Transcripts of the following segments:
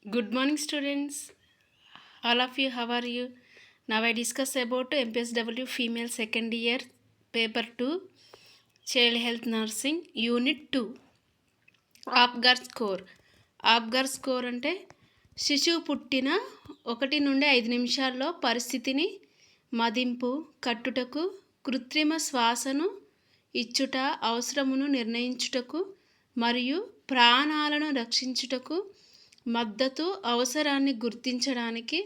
Good morning, students. All of you, how are you? Now I discuss about MPSW Female Second Year Paper 2 Child Health Nursing Unit 2 Apgar score. Apgar score అంటే శిశువు పుట్టిన 1 నుండి 5 నిమిషాల్లో పరిస్థితిని మదింపు కట్టుటకు, కృత్రిమ శ్వాసను ఇచ్చుట అవసరమును నిర్ణయించుటకు మరియు ప్రాణాలను రక్షించుటకు మద్దతు అవసరాన్ని గుర్తించడానికి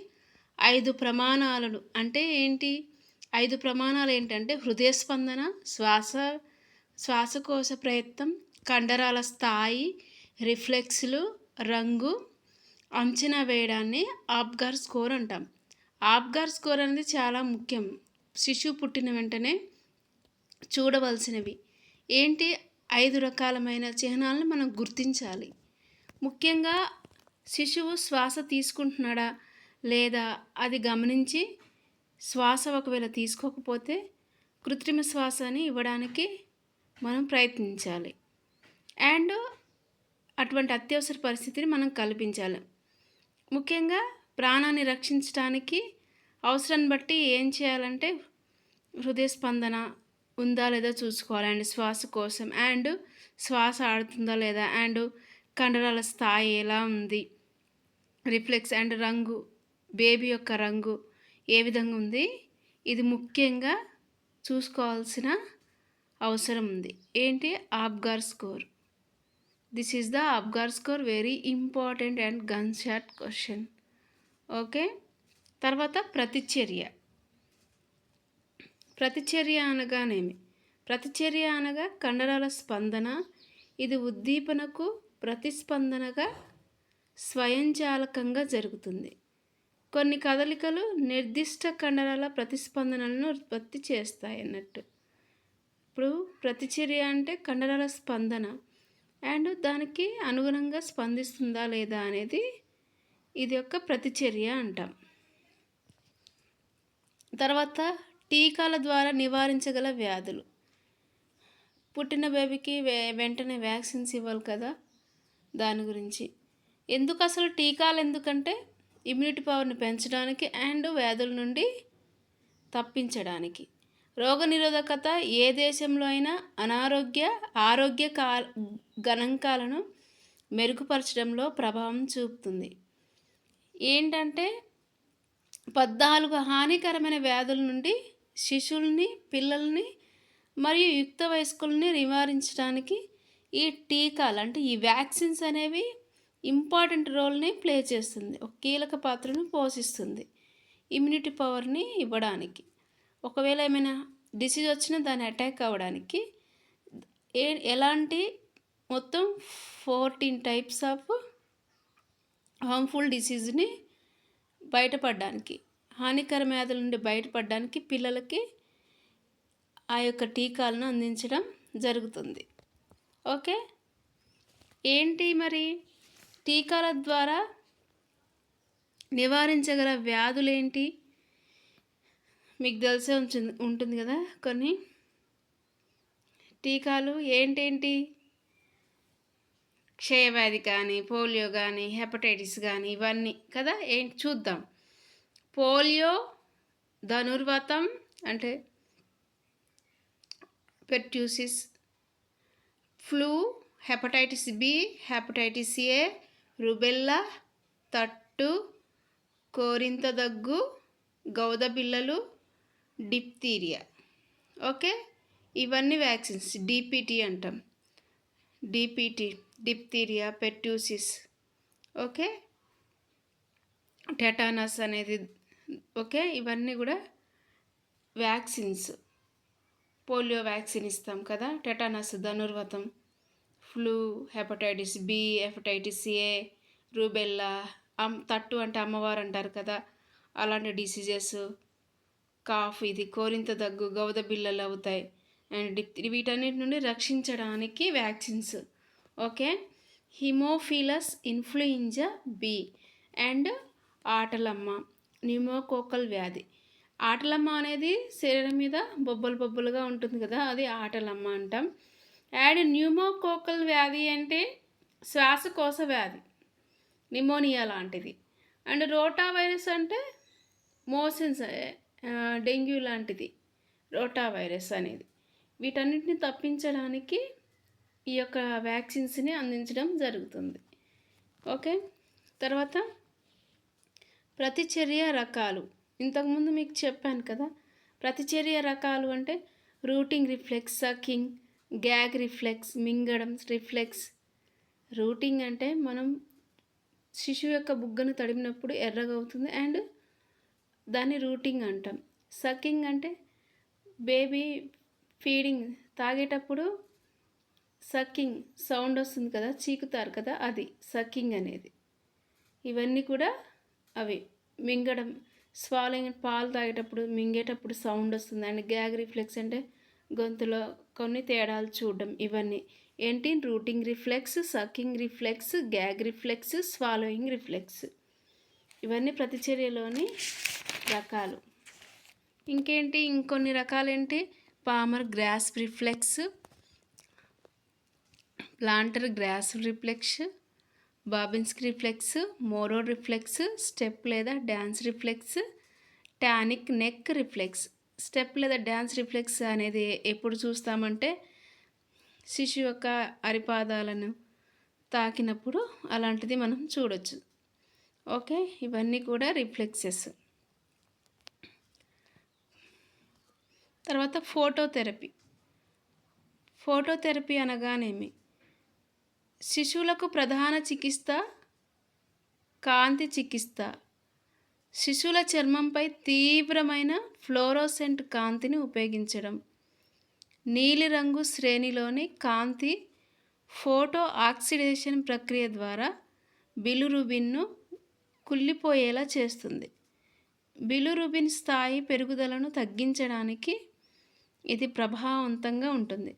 5 ప్రమాణాలను అంటే ఏంటి? 5 ప్రమాణాలు ఏంటంటే హృదయ స్పందన, శ్వాసకోశ ప్రయత్నం, కండరాల స్థాయి, రిఫ్లెక్స్లు, రంగు, అంచనా వేయడాన్ని ఆప్గార్ స్కోర్ అంటాం. ఆప్గార్ స్కోర్ అనేది చాలా ముఖ్యం. శిశువు పుట్టిన వెంటనే చూడవలసినవి ఏంటి? 5 రకాలమైన చిహ్నాలను మనం గుర్తించాలి. ముఖ్యంగా శిశువు శ్వాస తీసుకుంటున్నాడా లేదా అది గమనించి శ్వాస ఒకవేళ తీసుకోకపోతే కృత్రిమ శ్వాసని ఇవ్వడానికి మనం ప్రయత్నించాలి. అండ్ అటువంటి అత్యవసర పరిస్థితిని మనం కల్పించాలి. ముఖ్యంగా ప్రాణాన్ని రక్షించడానికి అవసరాన్ని బట్టి ఏం చేయాలంటే హృదయ స్పందన ఉందా లేదా చూసుకోవాలి, అండ్ శ్వాస కోసం, అండ్ శ్వాస ఆడుతుందా లేదా, అండ్ కండరాల స్థాయి ఎలా ఉంది, రిఫ్లెక్స్ అండ్ రంగు, బేబీ యొక్క రంగు ఏ విధంగా ఉంది, ఇది ముఖ్యంగా చూసుకోవాల్సిన అవసరం ఉంది. ఏంటి? Apgar score. This is the Apgar score, very important and gun shot question. Okay. తర్వాత ప్రతిచర్య. ప్రతిచర్య అనగానేమి? ప్రతిచర్య అనగా కండరాల స్పందన. ఇది ఉద్దీపనకు ప్రతిస్పందనగా స్వయంచాలకంగా జరుగుతుంది. కొన్ని కదలికలు నిర్దిష్ట కండరాల ప్రతిస్పందనలను ఉత్పత్తి చేస్తాయి అన్నట్టు. ఇప్పుడు ప్రతిచర్య అంటే కండరాల స్పందన అండ్ దానికి అనుగుణంగా స్పందిస్తుందా లేదా అనేది ఇది యొక్క ప్రతిచర్య అంటాం. తర్వాత టీకాల ద్వారా నివారించగల వ్యాధులు. పుట్టిన బేబీకి వెంటనే వ్యాక్సిన్స్ ఇవ్వాలి కదా, దాని గురించి. ఎందుకు అసలు టీకాలు? ఎందుకంటే ఇమ్యూనిటీ పవర్ని పెంచడానికి అండ్ వ్యాధుల నుండి తప్పించడానికి. రోగనిరోధకత ఏ దేశంలో అయినా ఆరోగ్య గణాంకాలను మెరుగుపరచడంలో ప్రభావం చూపుతుంది. ఏంటంటే 14 హానికరమైన వ్యాధుల నుండి శిశువుల్ని, పిల్లల్ని మరియు యుక్త వయస్కుల్ని నివారించడానికి ఈ టీకాలు అంటే ఈ వ్యాక్సిన్స్ అనేవి ఇంపార్టెంట్ రోల్ని ప్లే చేస్తుంది, ఒక కీలక పాత్రను పోషిస్తుంది ఇమ్యూనిటీ పవర్ని ఇవ్వడానికి. ఒకవేళ ఏమైనా డిసీజ్ వచ్చినా దాన్ని అటాక్ అవ్వడానికి ఎలాంటి మొత్తం 14 టైప్స్ ఆఫ్ హార్మ్ఫుల్ డిసీజ్ని బయటపడడానికి, హానికర వ్యాధుల నుండి బయటపడడానికి పిల్లలకి ఆ యొక్క టీకాలను అందించడం జరుగుతుంది. ఓకే. ఏంటి మరి టీకాల ద్వారా నివారించగల వ్యాధులేంటి? మీకు తెలిసే ఉంటుంది కదా. కొన్ని టీకాలు ఏంటేంటి? క్షయవ్యాధి కానీ, పోలియో కానీ, హెపటైటిస్ కానీ, ఇవన్నీ కదా. ఏంటి చూద్దాం. పోలియో, ధనుర్వాతం అంటే pertussis, flu, hepatitis B, hepatitis A, rubella, తట్టు, కోరింత దగ్గు, గౌద బిళ్ళలు, డిప్తీరియా. ఓకే. ఇవన్నీ వ్యాక్సిన్స్. డిపిటి అంటాం. DPT, diphtheria, pertussis. Okay. Tetanus అనేది. ఓకే. ఇవన్నీ కూడా వ్యాక్సిన్స్. పోలియో వ్యాక్సిన్ ఇస్తాం కదా, టెటానస్, ధనుర్వాతం, flu, hepatitis B, hepatitis A, rubella, తట్టు అంటే అమ్మవారు అంటారు కదా, అలాంటి డిసీజెస్, కాఫ్, ఇది కోరింత దగ్గు, గౌద బిళ్ళలు అవుతాయి, అండ్ వీటన్నిటి నుండి రక్షించడానికి vaccines. Okay. Haemophilus influenza B and ఆటలమ్మ, న్యూమోకోకల్ వ్యాధి. ఆటలమ్మ అనేది శరీరం మీద బొబ్బలుగా ఉంటుంది కదా, అది ఆటలమ్మ అంటాం. అండ్ న్యూమోకోకల్ వ్యాధి అంటే శ్వాసకోశ వ్యాధి. నిమోనియా లాంటిది. అండ్ రోటా వైరస్ అంటే మోషన్స్, డెంగ్యూ లాంటిది రోటా వైరస్ అనేది. వీటన్నిటిని తప్పించడానికి ఈ యొక్క వ్యాక్సిన్స్ని అందించడం జరుగుతుంది. ఓకే. తర్వాత ప్రతిచర్య రకాలు. ఇంతకుముందు మీకు చెప్పాను కదా, ప్రతిచర్య రకాలు అంటే rooting reflex, sucking, gag reflex, మింగడం రిఫ్లెక్స్. రూటింగ్ అంటే మనం శిశువు యొక్క బుగ్గను తడిమినప్పుడు ఎర్రగా అవుతుంది అండ్ దాన్ని రూటింగ్ అంటాం. సకింగ్ అంటే బేబీ ఫీడింగ్ తాగేటప్పుడు సకింగ్ సౌండ్ వస్తుంది కదా, చీకుతారు కదా, అది సకింగ్ అనేది. ఇవన్నీ కూడా అవి. మింగడం, స్వాలింగ్, పాలు తాగేటప్పుడు మింగేటప్పుడు సౌండ్ వస్తుంది. అండ్ గ్యాగ్ రిఫ్లెక్స్ అంటే గొంతులో కొన్ని తేడాలు చూడడం. ఇవన్నీ ఏంటి? Rooting reflex, sucking reflex, gag reflex, swallowing reflex. ఇవన్నీ ప్రతిచర్యలోని రకాలు. ఇంకేంటి? ఇంకొన్ని రకాలేంటి? Palmar grasp reflex, plantar grasp reflex, Babinski reflex, Moro reflex, step లేదా dance reflex, tonic neck reflex. Step లేదా డ్యాన్స్ రిఫ్లెక్స్ అనేది ఎప్పుడు చూస్తామంటే శిశువు యొక్క అరిపాదాలను తాకినప్పుడు అలాంటిది మనం చూడొచ్చు. ఓకే. ఇవన్నీ కూడా రిఫ్లెక్సెస్. తర్వాత ఫోటోథెరపీ. ఫోటోథెరపీ అనగానేమి? శిశువులకు ప్రధాన చికిత్స కాంతి చికిత్స. శిశువుల చర్మంపై తీవ్రమైన ఫ్లోరోసెంట్ కాంతిని ఉపయోగించడం. నీలిరంగు శ్రేణిలోని కాంతి ఫోటో ఆక్సిడేషన్ ప్రక్రియ ద్వారా బిలిరుబిన్ను కుళ్ళిపోయేలా చేస్తుంది. బిలిరుబిన్ స్థాయి పెరుగుదలను తగ్గించడానికి ఇది ప్రభావవంతంగా ఉంటుంది.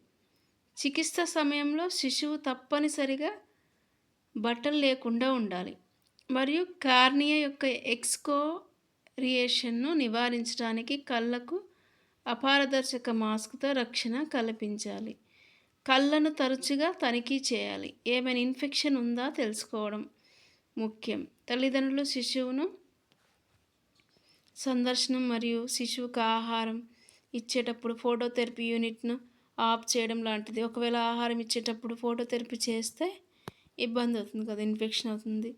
చికిత్స సమయంలో శిశువు తప్పనిసరిగా బట్టలు లేకుండా ఉండాలి మరియు కార్నియా యొక్క ఎక్స్కోరియేషన్ను నివారించడానికి కళ్ళకు అపారదర్శక మాస్క్తో రక్షణ కల్పించాలి. కళ్ళను తరచుగా తనిఖీ చేయాలి. ఏమైనా ఇన్ఫెక్షన్ ఉందా తెలుసుకోవడం ముఖ్యం. తల్లిదండ్రులు శిశువును సందర్శనం మరియు శిశువుకు ఆహారం ఇచ్చేటప్పుడు ఫోటోథెరపీ యూనిట్ను ఆఫ్ చేయడం లాంటిది. ఒకవేళ ఆహారం ఇచ్చేటప్పుడు ఫోటోథెరపీ చేస్తే ఇబ్బంది అవుతుంది కదా, ఇన్ఫెక్షన్ అవుతుంది.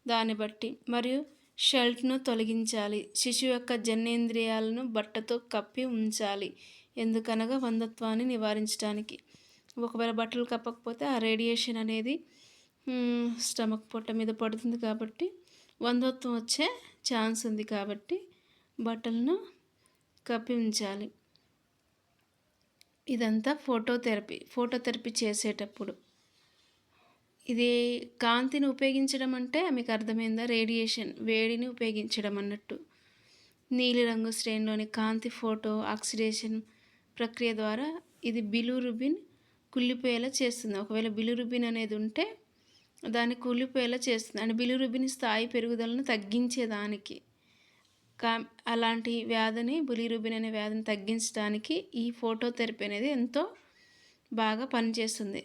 దాన్ని బట్టి మరియు షెల్ట్ను తొలగించాలి. శిశువు యొక్క జననేంద్రియాలను బట్టతో కప్పి ఉంచాలి. ఎందుకనగా వంధత్వాన్ని నివారించడానికి. ఒకవేళ బట్టలు కప్పకపోతే ఆ రేడియేషన్ అనేది స్టమక్ పొట్ట మీద పడుతుంది కాబట్టి వంధత్వం వచ్చే ఛాన్స్ ఉంది. కాబట్టి బట్టలను కప్పి ఉంచాలి. ఇదంతా ఫోటోథెరపీ చేసేటప్పుడు. ఇది కాంతిని ఉపయోగించడం అంటే మీకు అర్థమైందా? రేడియేషన్, వేడిని ఉపయోగించడం అన్నట్టు. నీలిరంగు శ్రేణిలోని కాంతి ఫోటో ఆక్సిడేషన్ ప్రక్రియ ద్వారా ఇది బిలిరుబిన్ కుళ్ళిపోయేలా చేస్తుంది. ఒకవేళ బిలిరుబిన్ అనేది ఉంటే దాన్ని కుళ్ళిపోయేలా చేస్తుంది. అండ్ బిలిరుబిన్ స్థాయి పెరుగుదలను తగ్గించేదానికి, అలాంటి వ్యాధిని, బిలిరుబిన్ అనే వ్యాధిని తగ్గించడానికి ఈ ఫోటోథెరపీ అనేది ఎంతో బాగా పనిచేస్తుంది.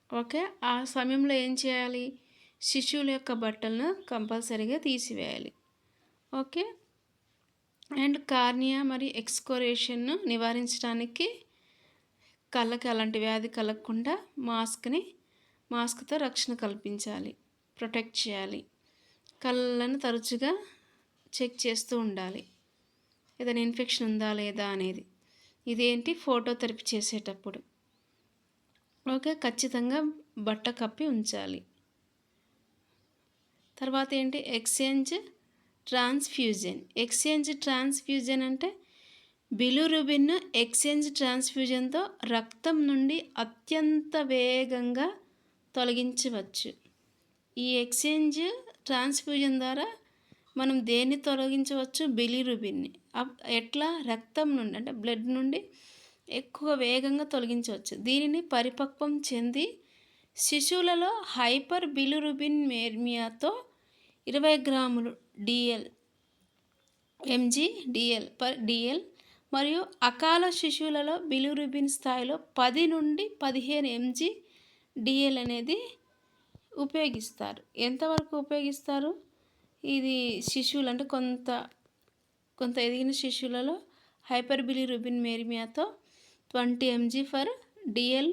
ఓకే. ఆ సమయంలో ఏం చేయాలి? శిశువుల యొక్క బట్టలను కంపల్సరీగా తీసివేయాలి. ఓకే. అండ్ కార్నియా మరియు ఎక్స్కోరేషన్ను నివారించడానికి కళ్ళకి అలాంటి వ్యాధి కలగకుండా మాస్క్తో రక్షణ కల్పించాలి, ప్రొటెక్ట్ చేయాలి. కళ్ళను తరచుగా చెక్ చేస్తూ ఉండాలి, ఏదైనా ఇన్ఫెక్షన్ ఉందా లేదా అనేది. ఇదేంటి? ఫోటోథెరపీ చేసేటప్పుడు. ఓకే. ఖచ్చితంగా బట్ట కప్పి ఉంచాలి. తర్వాత ఏంటి? ఎక్స్చేంజ్ ట్రాన్స్ఫ్యూజన్ అంటే బిలిరుబిన్ ఎక్స్చేంజ్ ట్రాన్స్ఫ్యూజన్తో రక్తం నుండి అత్యంత వేగంగా తొలగించవచ్చు. ఈ ఎక్స్చేంజ్ ట్రాన్స్ఫ్యూజన్ ద్వారా మనం దేన్ని తొలగించవచ్చు? బిలిరుబిన్ని. ఎట్లా? రక్తం నుండి, అంటే బ్లడ్ నుండి ఎక్కువ వేగంగా తొలగించవచ్చు. దీనిని పరిపక్వం చెంది శిశువులలో హైపర్ బిలిరుబిన్ మేర్మియాతో 20 గ్రాములు mg/dl మరియు అకాల శిశువులలో బిలిరుబిన్ స్థాయిలో 10 నుండి 15 mg/dl అనేది ఉపయోగిస్తారు. ఎంతవరకు ఉపయోగిస్తారు? ఇది శిశువులు అంటే కొంత ఎదిగిన శిశువులలో హైపర్ బిలిరూబిన్-మేరిమియాతో 20 mg ఫర్ DL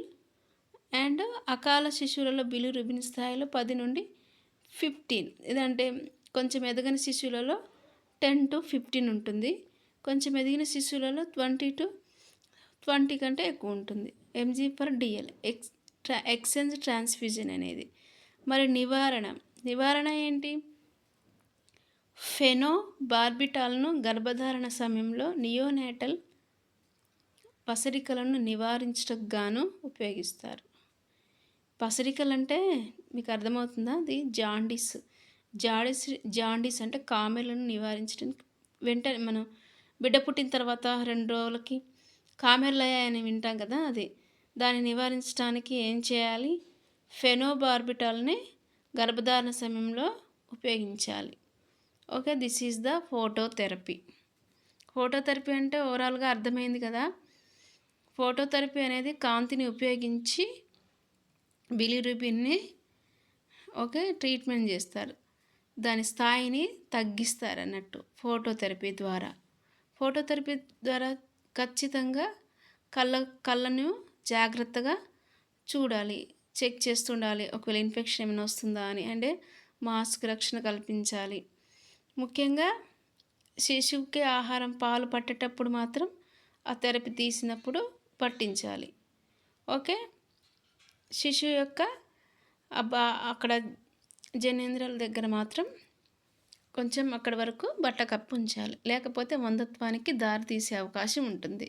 అండ్ అకాల శిశువులలో బిలిరూబిన్ స్థాయిలో 10 నుండి 15. ఇదంటే కొంచెం ఎదగని శిశువులలో 10 to 15 ఉంటుంది. కొంచెం ఎదిగిన శిశువులలో 20 కంటే ఎక్కువ ఉంటుంది. mg per DL exchange transfusion అనేది. మరి నివారణ ఏంటి? ఫెనోబార్బిటాల్ను గర్భధారణ సమయంలో నియోనేటల్ పసరికలను నివారించటకు గాను ఉపయోగిస్తారు. పసరికలు అంటే మీకు అర్థమవుతుందా? అది జాండీస్ అంటే కామెర్లను నివారించడానికి. వెంటనే మనం బిడ్డ పుట్టిన తర్వాత 2 రోజులకి కామెర్లు అయ్యాయని వింటాం కదా, అది దాన్ని నివారించడానికి ఏం చేయాలి? ఫెనోబార్బిటాల్ని గర్భధారణ సమయంలో ఉపయోగించాలి. Okay, this is the phototherapy. Phototherapy అంటే ఓవరాల్గా అర్థమైంది కదా. ఫోటోథెరపీ అనేది కాంతిని ఉపయోగించి బిలిరూబిన్ని ట్రీట్మెంట్ చేస్తారు. దాని స్థాయిని తగ్గిస్తారు అన్నట్టు ఫోటోథెరపీ ద్వారా ఖచ్చితంగా కళ్ళను జాగ్రత్తగా చూడాలి, చెక్ చేస్తుండాలి. ఒకవేళ ఇన్ఫెక్షన్ ఏమైనా వస్తుందా అని, అంటే మాస్క్ రక్షణ కల్పించాలి. ముఖ్యంగా శిశువుకి ఆహారం పాలు పట్టేటప్పుడు మాత్రం ఆ థెరపీ తీసినప్పుడు పట్టించాలి. ఓకే, శిశువు యొక్క అక్కడ జనేంద్రియాల దగ్గర మాత్రం కొంచెం అక్కడి వరకు బట్ట కప్పు ఉంచాలి, లేకపోతే వంధత్వానికి దారి తీసే అవకాశం ఉంటుంది.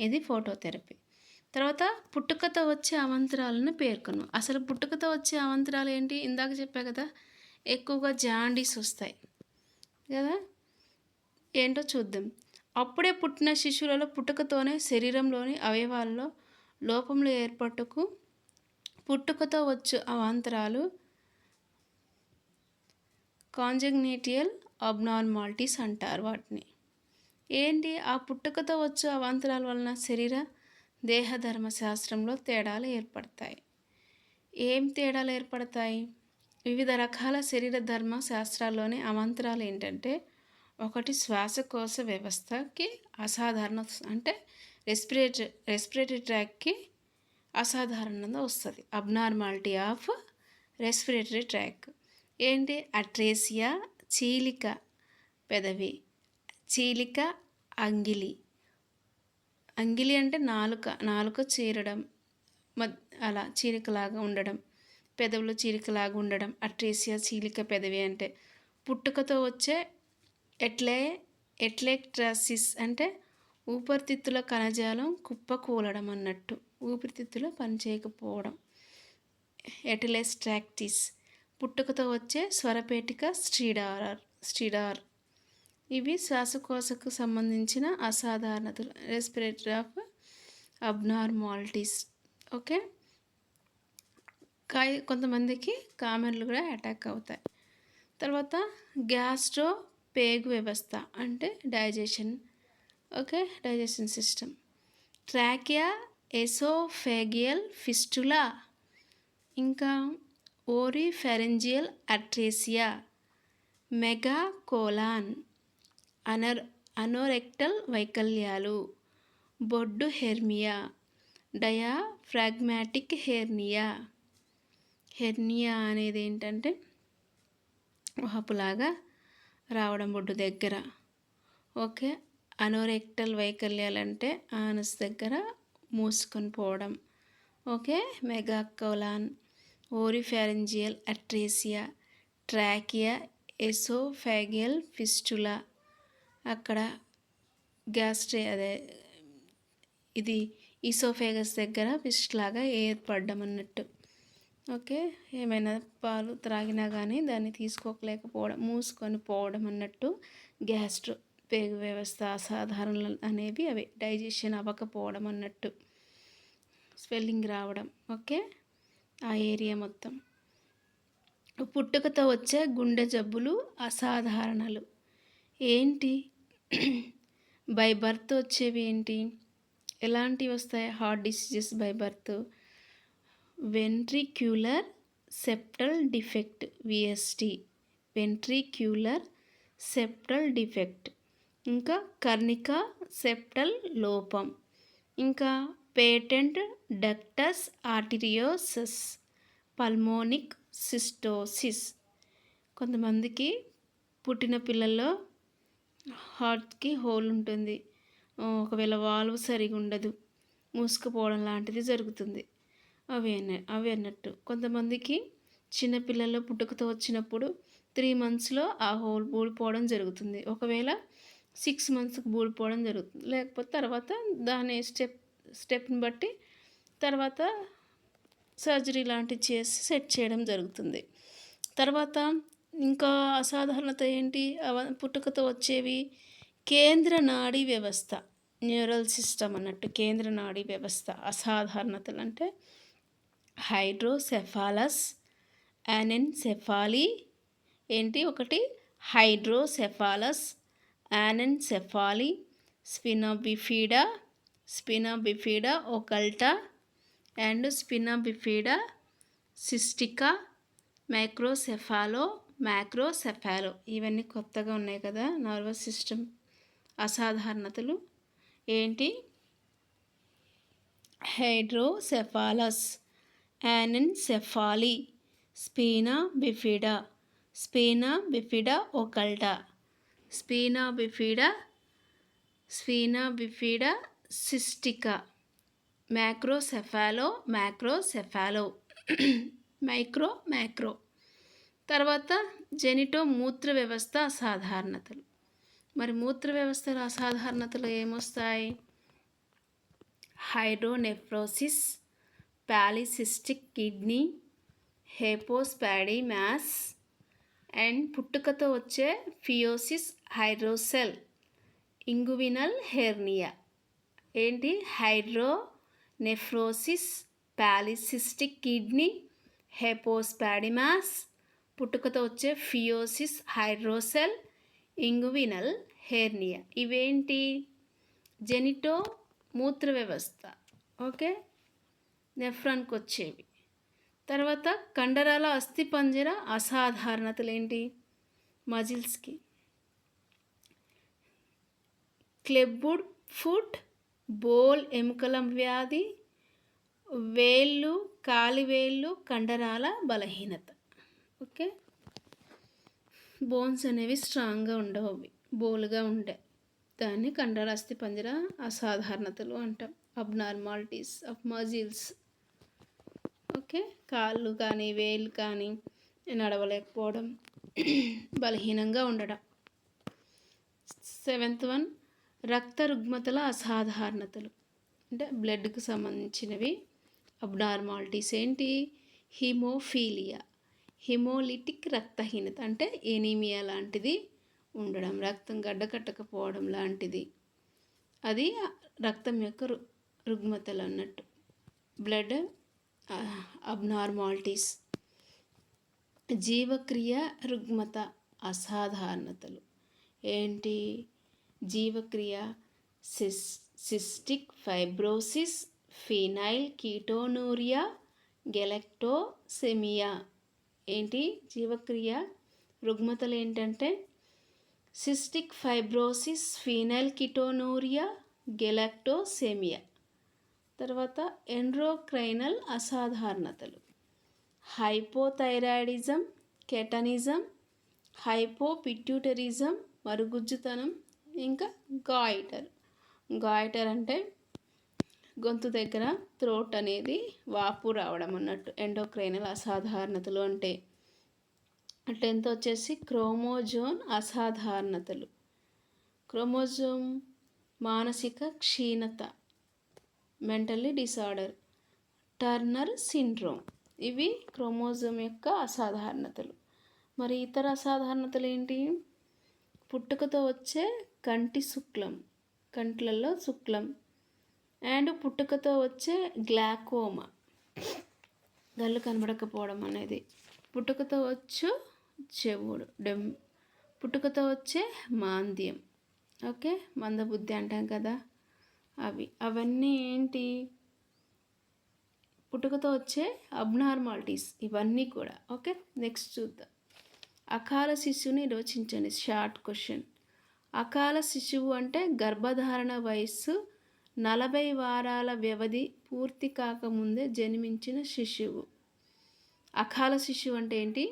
ఇది ఫోటోథెరపీ. తర్వాత పుట్టుకతో వచ్చే అవాంతరాలను పేర్కొను. అసలు పుట్టుకతో వచ్చే అవాంతరాలు ఏంటి? ఇందాక చెప్పా కదా, ఎక్కువగా జాండీస్ వస్తాయి కదా. ఏంటో చూద్దాం. అప్పుడే పుట్టిన శిశువులలో పుట్టుకతోనే శరీరంలోని అవయవాల్లో లోపములు ఏర్పట్టుకు పుట్టుకతో వచ్చు అవాంతరాలు కాంజగ్నేటియల్ అబ్నార్మాలిటీస్ అంటారు వాటిని. ఏంటి? ఆ పుట్టుకతో వచ్చు అవాంతరాల వలన దేహధర్మ శాస్త్రంలో తేడాలు ఏర్పడతాయి. ఏం తేడాలు ఏర్పడతాయి? వివిధ రకాల శరీర ధర్మ శాస్త్రాల్లోని అవాంతరాలు ఏంటంటే, ఒకటి శ్వాసకోశ వ్యవస్థకి అసాధారణ, అంటే రెస్పిరేటరీ ట్రాక్కి అసాధారణంగా వస్తుంది. అబ్నార్మాలిటీ ఆఫ్ రెస్పిరేటరీ ట్రాక్ ఏంటి? అట్రేసియా, చీలిక పెదవి, చీలిక అంగిలి అంటే నాలుక చీరడం, అలా చీలికలాగా ఉండడం, పెదవులు చీలికలాగా ఉండడం. అట్రేసియా, చీలిక పెదవి అంటే పుట్టుకతో వచ్చే ఎట్లెక్ట్రాసిస్ అంటే ఊపిరితిత్తుల కణజాలం కుప్పకూలడం అన్నట్టు, ఊపిరితిత్తులు పనిచేయకపోవడం. ఎటెలెస్ట్రాక్టిస్ పుట్టుకతో వచ్చే స్వరపేటిక స్టిడార్. ఇవి శ్వాసకోశకు సంబంధించిన అసాధారణతలు, రెస్పిరేటరీ ఆఫ్ అబ్నార్మాలిటీస్. ఓకే, కొంతమందికి కామెర్లు కూడా అటాక్ అవుతాయి. తర్వాత పేగు వ్యవస్థ అంటే డైజెషన్ సిస్టమ్. ట్రాకియా, ఎసోఫేగియల్ ఫిస్టులా, ఇంకా ఓరిఫెరెంజియల్ అట్రేసియా, మెగాకోలాన్, అనోరెక్టల్ వైకల్యాలు, బొడ్డు హెర్నియా, డయాఫ్రాగ్మాటిక్ హెర్నియా అనేది ఏంటంటే వాపులాగా రావడం బొడ్డు దగ్గర. ఓకే, అనోరెక్టల్ వైకల్యాలు అంటే ఆనస్ దగ్గర మూసుకొని పోవడం. Okay, megacolon, oropharyngeal atresia, trachea, oesophageal fistula, అక్కడ ఇది ఈసోఫేగస్ దగ్గర ఫిస్టులాగా ఏర్పడడం అన్నట్టు. ఓకే, ఏమైనా పాలు త్రాగినా కానీ దాన్ని తీసుకోలేకపోవడం, మూసుకొని పోవడం అన్నట్టు. పేగు వ్యవస్థ అసాధారణలు అనేవి అవి డైజెషన్ అవ్వకపోవడం అన్నట్టు, స్వెల్లింగ్ రావడం. ఓకే, ఆ ఏరియా మొత్తం. పుట్టుకతో వచ్చే గుండె జబ్బులు అసాధారణలు ఏంటి? బై బర్త్ వచ్చేవి ఏంటి? ఎలాంటివి వస్తాయి? Heart diseases by birth, ventricular septal defect VST, ventricular septal defect, ఇంకా కర్ణిక సెప్టల్ లోపం, ఇంకా పేటెంట్ డక్టస్ ఆర్టిరియోసస్, పల్మోనిక్ సిస్టోసిస్. కొంతమందికి పుట్టిన పిల్లల్లో హార్ట్కి హోల్ ఉంటుంది, ఒకవేళ వాల్వ్ సరిగా ఉండదు, మూసుకుపోవడం లాంటిది జరుగుతుంది. అవి అన్నట్టు కొంతమందికి చిన్నపిల్లల్లో పుట్టుకతో వచ్చినప్పుడు 3 monthsలో ఆ హోల్ ఊడిపోవడం జరుగుతుంది. ఒకవేళ 6 monthsకి ఊడిపోవడం జరుగుతుంది. లేకపోతే తర్వాత దాని స్టెప్ని బట్టి తర్వాత సర్జరీ లాంటివి చేసి సెట్ చేయడం జరుగుతుంది. తర్వాత ఇంకా అసాధారణత ఏంటి? పుట్టుకతో వచ్చేవి కేంద్ర నాడీ వ్యవస్థ, న్యూరల్ సిస్టమ్ అన్నట్టు. కేంద్ర నాడీ వ్యవస్థ అసాధారణతలు అంటే హైడ్రోసెఫాలస్, యానెన్సెఫాలీ. ఏంటి? ఒకటి hydrocephalus, anencephaly, spina bifida occulta and spina bifida cystica, macrocephaly. ఇవన్నీ కొత్తగా ఉన్నాయి కదా నర్వస్ సిస్టమ్ అసాధారణతలు. ఏంటి? Hydrocephalus, anencephaly, spina bifida occulta, spina bifida cystica, macro. Micro. తర్వాత మూత్ర వ్యవస్థ అసాధారణతలు. మరి మూత్ర వ్యవస్థలో అసాధారణతలు ఏమొస్తాయి? Hydronephrosis, polycystic kidney, hypospadias and పుట్టుకతో వచ్చే ఫియోసిస్ హైడ్రోసెల్, ఇంగువినల్ హెర్నియా. ఏంటి? హైడ్రోనెఫ్రోసిస్, పాలిసిస్టిక్ కిడ్నీ, హెపోస్పాడిమాస్, పుట్టుకతో వచ్చే ఫియోసిస్ హైడ్రోసెల్, ఇంగువినల్ హెర్నియా. ఇవేంటి? మూత్ర వ్యవస్థ. ఓకే, నెఫ్రాన్కి వచ్చేవి. తర్వాత కండరాల అస్థిపంజర అసాధారణతలు ఏంటి? మజిల్స్కి క్లెబ్డ్ ఫుట్, బోల్ ఎముకల వ్యాధి, కాలివేళ్ళు కండరాల బలహీనత. ఓకే, బోన్స్ అనేవి స్ట్రాంగ్గా ఉండవు, అవి బోల్గా ఉండే దాన్ని కండరాల అస్థిపంజర అసాధారణతలు అంటాం. Abnormalities of muscles. ఓకే, కాళ్ళు కానీ వేళ్ళు కానీ నడవలేకపోవడం, బలహీనంగా ఉండడం. 7th one రక్త రుగ్మతల అసాధారణతలు అంటే బ్లడ్కి సంబంధించినవి. అబ్నార్మాలిటీస్ ఏంటి? హిమోఫీలియా, హిమోలిటిక్ రక్తహీనత అంటే ఎనీమియా లాంటిది ఉండడం, రక్తం గడ్డకట్టకపోవడం లాంటిది. అది రక్తం యొక్క రుగ్మతలు అన్నట్టు. Blood abnormalities. జీవక్రియ రుగ్మత అసాధారణతలు ఏంటి? జీవక్రియ సిస్టిక్ ఫైబ్రోసిస్, ఫినైల్ కీటోనూరియా, గెలక్టోసెమియా. ఏంటి? జీవక్రియ రుగ్మతలు ఏంటంటే సిస్టిక్ ఫైబ్రోసిస్, ఫినైల్ కీటోనూరియా, గెలక్టోసెమియా. తర్వాత ఎండ్రోక్రైనల్ అసాధారణతలు హైపోథైరాయిడిజం, కెటనిజం, హైపోపిట్యూటరిజం మరుగుజ్జుతనం, ఇంకా గాయిటర్ అంటే గొంతు దగ్గర థ్రోట్ అనేది వాపు రావడం అన్నట్టు. ఎండోక్రైనల్ అసాధారణతలు అంటే 10th వచ్చేసి క్రోమోజోమ్ అసాధారణతలు. క్రోమోజోమ్ మానసిక క్షీణత, మెంటల్లీ డిసార్డర్, టర్నర్ సిండ్రోమ్. ఇవి క్రోమోజోమ్ యొక్క అసాధారణతలు. మరి ఇతర అసాధారణతలు ఏంటి? పుట్టుకతో వచ్చే కంట్లలో శుక్లం అండ్ పుట్టుకతో వచ్చే గ్లాకోమా, కళ్ళు కనబడకపోవడం అనేది. పుట్టుకతో చెవుడు పుట్టుకతో వచ్చే మాంద్యం. ఓకే, మందబుద్ధి అంటాం కదా, అవన్నీ ఏంటి? పుట్టుకతో వచ్చే అబ్నార్మాలిటీస్ ఇవన్నీ కూడా. ఓకే, నెక్స్ట్ చూద్దాం. అకాల శిశువుని నిర్వచించండి. Short question. అకాల శిశువు అంటే గర్భధారణ వయస్సు 40 వారాల వ్యవధి పూర్తి కాకముందే జన్మించిన శిశువు. అకాల శిశువు అంటే ఏంటి?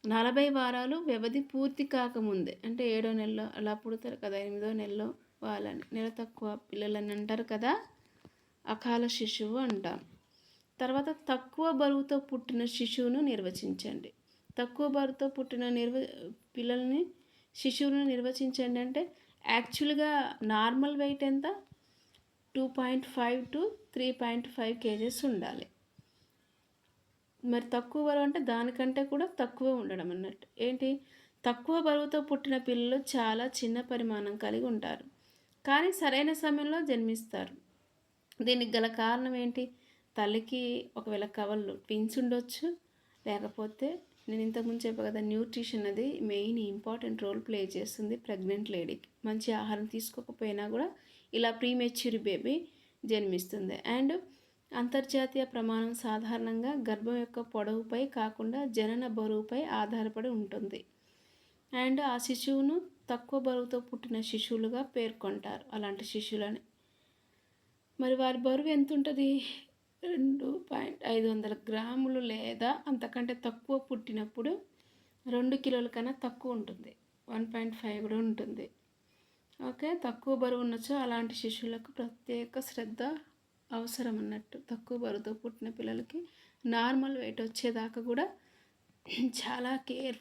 40 వారాలు వ్యవధి పూర్తి కాకముందే, అంటే 7వ నెలలో అలా పుడతారు కదా, 8వ నెలలో వాళ్ళని, నెల తక్కువ పిల్లలని అంటారు కదా, అకాల శిశువు అంటాం. తర్వాత తక్కువ బరువుతో పుట్టిన శిశువును నిర్వచించండి. తక్కువ బరువుతో పుట్టిన పిల్లల్ని శిశువును నిర్వచించండి అంటే యాక్చువల్గా నార్మల్ వెయిట్ ఎంత? 2.5 to 3.5 kgs ఉండాలి. మరి తక్కువ బరువు అంటే దానికంటే కూడా తక్కువ ఉండడం అన్నట్టు. ఏంటి? తక్కువ బరువుతో పుట్టిన పిల్లలు చాలా చిన్న పరిమాణం కలిగి ఉంటారు, కానీ సరైన సమయంలో జన్మిస్తారు. దీనికి గల కారణం ఏంటి? తల్లికి ఒకవేళ కవళ్ళు ట్విన్స్ ఉండొచ్చు, లేకపోతే నేను ఇంతకుముందు చెప్పా కదా, న్యూట్రిషన్ అది మెయిన్ ఇంపార్టెంట్ రోల్ ప్లే చేస్తుంది ప్రెగ్నెంట్ లేడీకి. మంచి ఆహారం తీసుకోకపోయినా కూడా ఇలా ప్రీమెచ్యూర్ బేబీ జన్మిస్తుంది. అండ్ అంతర్జాతీయ ప్రమాణం సాధారణంగా గర్భం యొక్క పొడవుపై కాకుండా జనన బరువుపై ఆధారపడి ఉంటుంది. అండ్ ఆ శిశువును తక్కువ బరువుతో పుట్టిన శిశువులుగా పేర్కొంటారు, అలాంటి శిశువులని. మరి వారి బరువు ఎంత ఉంటుంది? 2.500 గ్రాములు లేదా అంతకంటే తక్కువ. పుట్టినప్పుడు 2 కిలోల కన్నా తక్కువ ఉంటుంది, 1.5 కూడా ఉంటుంది. ఓకే, తక్కువ బరువు ఉండొచ్చు. అలాంటి శిశువులకు ప్రత్యేక శ్రద్ధ అవసరం అన్నట్టు. తక్కువ బరువుతో పుట్టిన పిల్లలకి నార్మల్ వెయిట్ వచ్చేదాకా కూడా చాలా కేర్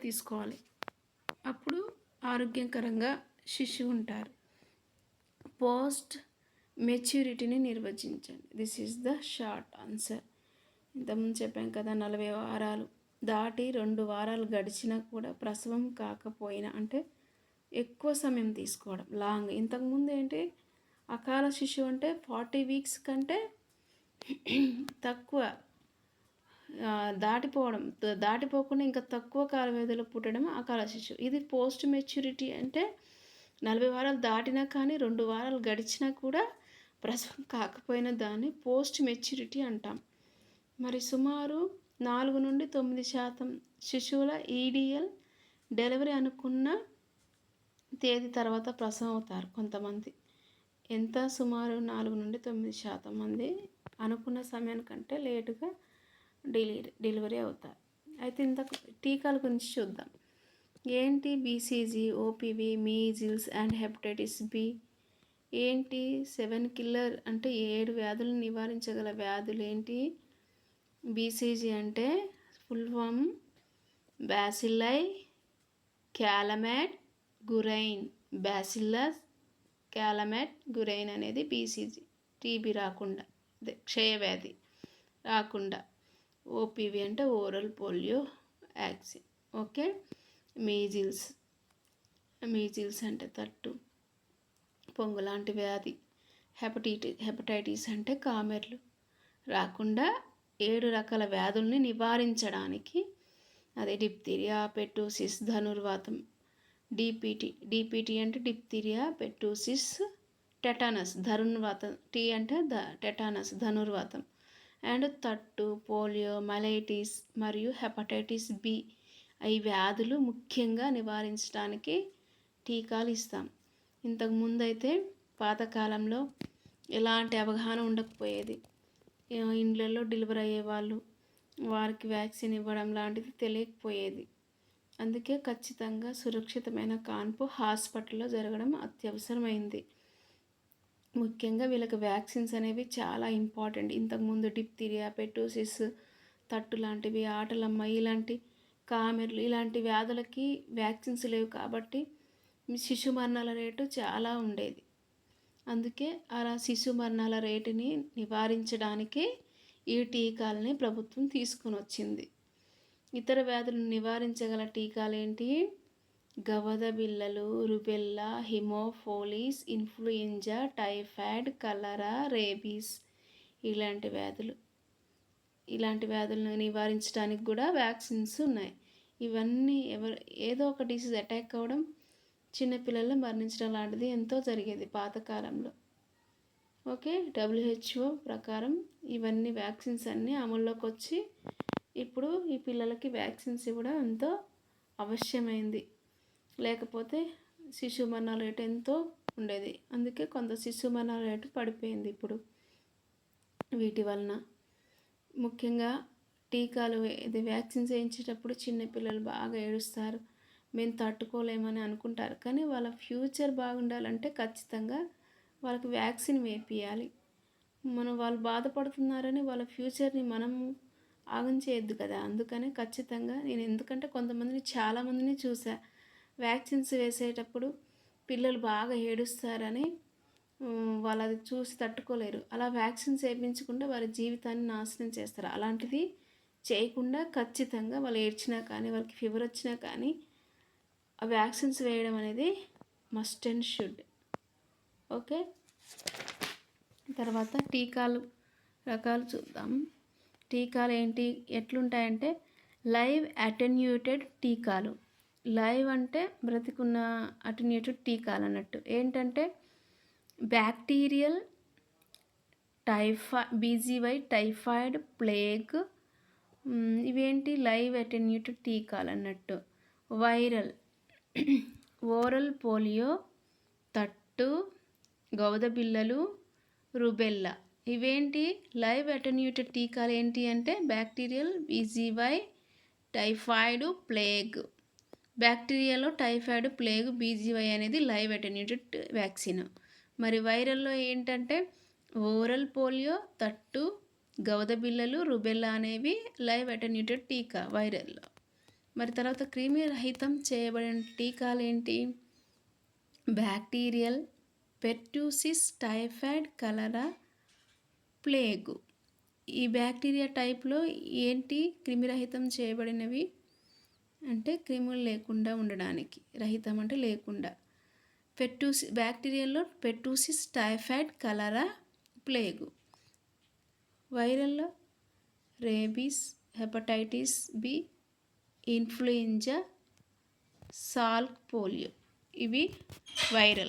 తీసుకోవాలి. అప్పుడు ఆరోగ్యకరంగా శిశువు ఉంటారు. పోస్ట్ మెచ్యూరిటీని నిర్వచించండి. This is the short answer. ఇంతకుముందు చెప్పాం కదా, 40 వారాలు దాటి 2 వారాలు గడిచినా కూడా ప్రసవం కాకపోయినా, అంటే ఎక్కువ సమయం తీసుకోవడం, లాంగ్. ఇంతకుముందు ఏంటి, అకాల శిశువు అంటే 40 వీక్స్ కంటే తక్కువ దాటిపోకుండా ఇంకా తక్కువ కాల వ్యవధిలో పుట్టడం అకాల శిశువు. ఇది పోస్ట్ మెచ్యూరిటీ అంటే 40 వారాలు దాటినా కానీ 2 వారాలు గడిచినా కూడా ప్రసవం కాకపోయినా దాన్ని పోస్ట్ మెచ్యూరిటీ అంటాం. మరి సుమారు 4 నుండి 9% శిశువుల ఈడిఎల్ డెలివరీ అనుకున్న తేదీ తర్వాత ప్రసవం అవుతారు కొంతమంది. ఎంత? సుమారు 4 నుండి 9% మంది అనుకున్న సమయానికంటే లేటుగా డెలివరీ అవుతారు. అయితే ఇంతకు టీకాల గురించి చూద్దాం. ఏంటి? BCG, OPV, measles and hepatitis B. ఏంటి? 7 కిల్లర్ అంటే 7 వ్యాధులను నివారించగల వ్యాధులు ఏంటి? బీసీజీ అంటే ఫుల్ ఫామ్ బ్యాసిల్లై క్యాలమెట్ గురైన్. బ్యాసిల్లస్ క్యాలమెట్ గురైన్ అనేది బీసీజీ. టీబీ రాకుండా, అదే క్షయవ్యాధి రాకుండా. ఓపీవీ అంటే oral polio vaccine. Okay. Measles అంటే తట్టు పొంగు లాంటి వ్యాధి. హెపటైటిస్ అంటే కామెర్లు రాకుండా 7 రకాల వ్యాధుల్ని నివారించడానికి, అదే డిప్తీరియా, పెట్టూసిస్, ధనుర్వాతం. డిపిటి అంటే డిప్తీరియా, పెట్టూసిస్, టెటానస్, ధనుర్వాతం. టీ అంటే టెటానస్, ధనుర్వాతం. అండ్ తట్టు, పోలియో, మలైటిస్ మరియు హెపటైటిస్ బి. ఈ వ్యాధులు ముఖ్యంగా నివారించడానికి టీకాలు ఇస్తాం. ఇంతకుముందు అయితే పాతకాలంలో ఎలాంటి అవగాహన ఉండకపోయేది. ఇండ్లలో డెలివరీ అయ్యేవాళ్ళు, వారికి వ్యాక్సిన్ ఇవ్వడం లాంటిది తెలియకపోయేది. అందుకే ఖచ్చితంగా సురక్షితమైన కాన్పు హాస్పిటల్లో జరగడం అత్యవసరమైంది. ముఖ్యంగా వీళ్ళకి వ్యాక్సిన్స్ అనేవి చాలా ఇంపార్టెంట్. ఇంతకుముందు డిప్తీరియా, పెట్టోసిస్, తట్టు లాంటివి, ఆటలమ్మ, ఇలాంటి కామెర్లు, ఇలాంటి వ్యాధులకి వ్యాక్సిన్స్ లేవు కాబట్టి శిశు మరణాల రేటు చాలా ఉండేది. అందుకే అలా శిశు మరణాల రేటుని నివారించడానికి ఈ టీకాలని ప్రభుత్వం తీసుకొని వచ్చింది. ఇతర వ్యాధులను నివారించగల టీకాలు ఏంటి? గవద బిళ్ళలు, రుబెల్లా, హిమోఫోలిస్, ఇన్ఫ్లుయెంజా, టైఫాయిడ్, కలరా, రేబీస్. ఇలాంటి వ్యాధులను నివారించడానికి కూడా వ్యాక్సిన్స్ ఉన్నాయి. ఇవన్నీ ఏదో ఒక డిసీజ్ అటాక్ అవ్వడం చిన్నపిల్లలు మరణించడం లాంటిది ఎంతో జరిగేది పాతకాలంలో. ఓకే, WHO ప్రకారం ఇవన్నీ వ్యాక్సిన్స్ అన్నీ అమల్లోకి వచ్చి ఇప్పుడు ఈ పిల్లలకి వ్యాక్సిన్స్ ఇవ్వడం ఎంతో అవశ్యమైంది. లేకపోతే శిశు మరణాల రేటు ఎంతో ఉండేది. అందుకే కొంత శిశు మరణాల రేటు పడిపోయింది ఇప్పుడు వీటి వలన. ముఖ్యంగా టీకాలు ఇది వ్యాక్సిన్స్ వేయించేటప్పుడు చిన్నపిల్లలు బాగా ఏడుస్తారు, మేము తట్టుకోలేమని అనుకుంటారు. కానీ వాళ్ళ ఫ్యూచర్ బాగుండాలంటే ఖచ్చితంగా వాళ్ళకి వ్యాక్సిన్ వేయించాలి. వాళ్ళు బాధపడుతున్నారని వాళ్ళ ఫ్యూచర్ని మనము ఆగం చేయొద్దు కదా. అందుకని ఖచ్చితంగా నేను ఎందుకంటే చాలామందిని చూసా, వ్యాక్సిన్స్ వేసేటప్పుడు పిల్లలు బాగా ఏడుస్తారని వాళ్ళది చూసి తట్టుకోలేరు. అలా వ్యాక్సిన్స్ వేయించకుండా వారి జీవితాన్ని నాశనం చేస్తారు. అలాంటిది చేయకుండా ఖచ్చితంగా వాళ్ళు ఏడ్చినా కానీ వాళ్ళకి ఫీవర్ వచ్చినా కానీ ఆ వ్యాక్సిన్స్ వేయడం అనేది మస్ట్ అండ్ షుడ్. ఓకే, తర్వాత టీకాలు రకాలు చూద్దాం. టీకాలు ఏంటి ఎట్లుంటాయంటే లైవ్ అటెన్యూటెడ్ టీకాలు. లైవ్ అంటే బ్రతికున్న అటెన్యూటెడ్ టీకాలు అన్నట్టు. ఏంటంటే బ్యాక్టీరియల్, BGY, టైఫాయిడ్, ప్లేగ్, ఇవేంటి లైవ్ అటెన్యూటెడ్ టీకాలు అన్నట్టు. వైరల్, ఓరల్ పోలియో, తట్టు, గౌదబిళ్ళలు, రుబెల్లా. ఇవేంటి లైవ్ అటెన్యూటెడ్ టీకాలు ఏంటి అంటే బ్యాక్టీరియల్, BGY, టైఫాయిడ్, ప్లేగ్. బ్యాక్టీరియాలో టైఫాయిడ్, ప్లేగ్, BGY అనేది లైవ్ అటెన్యూటెడ్ వ్యాక్సిన్. మరి వైరల్లో ఏంటంటే ఓరల్ పోలియో, తట్టు, గౌదబిళ్ళలు, రుబెల్లా అనేవి లైవ్ అటెన్యూటెడ్ టీకా వైరల్లో. మరి తర్వాత క్రిమి రహితం చేయబడిన టీకాలు ఏంటి? Bacterial, పెర్టూసిస్, typhoid, cholera, plague. ఈ బ్యాక్టీరియా టైప్లో ఏంటి క్రిమిరహితం చేయబడినవి అంటే క్రిములు లేకుండా ఉండడానికి. రహితం అంటే లేకుండా. బ్యాక్టీరియాలో పెర్టూసిస్, టైఫాయిడ్, కలరా, ప్లేగు. వైరల్లో rabies, hepatitis B, influenza, Salk, polio. ఇవి వైరల్.